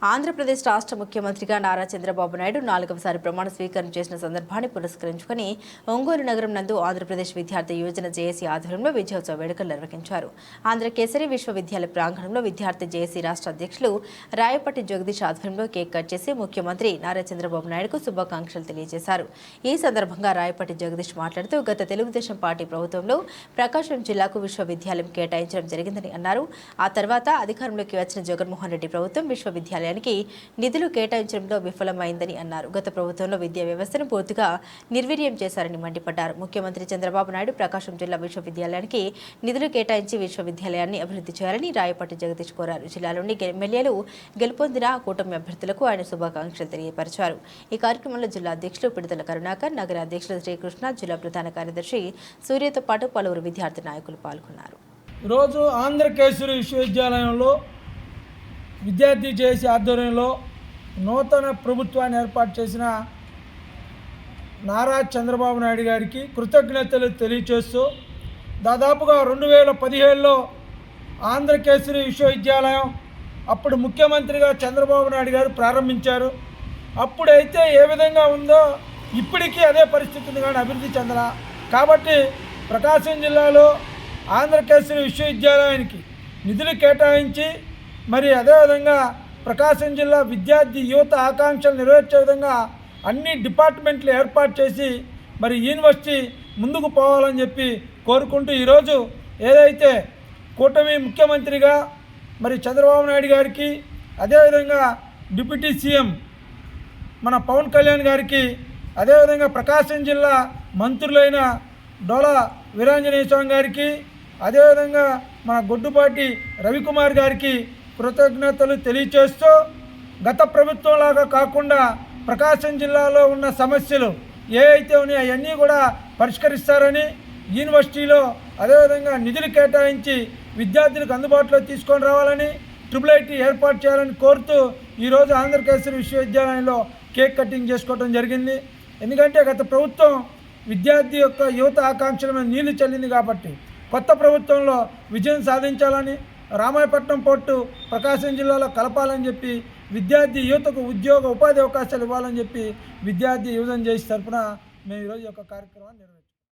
ఆంధ్రప్రదేశ్ రాష్ట్ర ముఖ్యమంత్రిగా నారా చంద్రబాబు నాయుడు 4వసారి ప్రమాణ స్వీకారం చేసిన సందర్భాన్ని పురస్కరించుకుని ఒంగోలు నగరం నందు ఆంధ్రప్రదేశ్ విద్యార్థి యువజన జేఏసీ ఆధ్వర్యంలో విజయోత్సవ వేడుకలు నిర్వహించారు. ఆంధ్ర కేసరి విశ్వవిద్యాలయ ప్రాంగణంలో విద్యార్థి జేఏసీ రాష్ట్ర అధ్యక్షులు రాయపట్టి జగదీష్ ఆధ్వర్యంలో కేక్ కట్ చేసి ముఖ్యమంత్రి నారా చంద్రబాబు నాయుడుకు శుభాకాంక్షలు తెలియజేశారు. ఈ సందర్భంగా రాయపట్టి జగదీష్ మాట్లాడుతూ గత తెలుగుదేశం పార్టీ ప్రభుత్వంలో ప్రకాశం జిల్లాకు విశ్వవిద్యాలయం కేటాయించడం జరిగిందని అన్నారు. ఆ తర్వాత అధికారంలోకి వచ్చిన జగన్మోహన్ రెడ్డి ప్రభుత్వం విశ్వవిద్యాలయం నిధులు కేటాయించడంలో విఫలమైందని అన్నారు. గత ప్రభుత్వంలో విద్యా వ్యవస్థను పూర్తిగా నిర్వీర్యం చేశారని మండిపడ్డారు. ముఖ్యమంత్రి చంద్రబాబు నాయుడు ప్రకాశం జిల్లా విశ్వవిద్యాలయానికి నిధులు కేటాయించి విశ్వవిద్యాలయాన్ని అభివృద్ధి చేయాలని రాయపట్టి జగదీష్ కోరారు. జిల్లాలోని ఎమ్మెల్యేలు గెలుపొందిన కూటమి అభ్యర్థులకు ఆయన శుభాకాంక్షలు తెలియపరిచారు. ఈ కార్యక్రమంలో జిల్లా అధ్యక్షులు పిడతల కరుణాకర్, నగర అధ్యక్షులు శ్రీకృష్ణ, జిల్లా ప్రధాన కార్యదర్శి సూర్యతో పాటు పలువురు విద్యార్థి నాయకులు పాల్గొన్నారు. ఈరోజు ఆంధ్రకేసరి విశ్వవిద్యాలయంలో విద్యార్థి జేఏసీ ఆధ్వర్యంలో నూతన ప్రభుత్వాన్ని ఏర్పాటు చేసిన నారా చంద్రబాబు నాయుడు గారికి కృతజ్ఞతలు తెలియచేస్తూ దాదాపుగా 2017లో ఆంధ్రకేసరి విశ్వవిద్యాలయం అప్పుడు ముఖ్యమంత్రిగా చంద్రబాబు నాయుడు గారు ప్రారంభించారు. అప్పుడైతే ఏ విధంగా ఉందో ఇప్పటికీ అదే పరిస్థితి ఉంది, కానీ అభివృద్ధి చెందల. కాబట్టి ప్రకాశం జిల్లాలో ఆంధ్రకేసరి విశ్వవిద్యాలయానికి నిధులు కేటాయించి మరి అదేవిధంగా ప్రకాశం జిల్లా విద్యార్థి యువత ఆకాంక్షలు నెరవేర్చే విధంగా అన్ని డిపార్ట్మెంట్లు ఏర్పాటు చేసి మరి యూనివర్సిటీ ముందుకు పోవాలని చెప్పి కోరుకుంటూ ఈరోజు ఏదైతే కూటమి ముఖ్యమంత్రిగా మరి చంద్రబాబు నాయుడు గారికి, అదేవిధంగా డిప్యూటీ సీఎం మన పవన్ కళ్యాణ్ గారికి, అదేవిధంగా ప్రకాశం జిల్లా మంత్రులైన డోలా వీరాంజనేయ స్వామి గారికి, అదేవిధంగా మన గొడ్డుపాటి రవికుమార్ గారికి కృతజ్ఞతలు తెలియచేస్తూ గత ప్రభుత్వంలాగా కాకుండా ప్రకాశం జిల్లాలో ఉన్న సమస్యలు ఏ అయితే ఉన్నాయో అవన్నీ కూడా పరిష్కరిస్తారని, యూనివర్సిటీలో అదేవిధంగా నిధులు కేటాయించి విద్యార్థులకు అందుబాటులో తీసుకొని రావాలని, IIIT ఏర్పాటు చేయాలని కోరుతూ ఈరోజు ఆంధ్రకేసరి విశ్వవిద్యాలయంలో కేక్ కటింగ్ చేసుకోవడం జరిగింది. ఎందుకంటే గత ప్రభుత్వం విద్యార్థి యొక్క యువత ఆకాంక్షల మీద నీళ్లు చల్లింది. కాబట్టి కొత్త ప్రభుత్వంలో విజయం సాధించాలని, రామాయపట్నం పోర్టు ప్రకాశం జిల్లాలో కలపాలని చెప్పి, విద్యార్థి యువతకు ఉద్యోగ ఉపాధి అవకాశాలు ఇవ్వాలని చెప్పి విద్యార్థి యువజన జేఏసీ తరఫున మేము ఈరోజు యొక్క కార్యక్రమాన్ని నిర్వహించాం.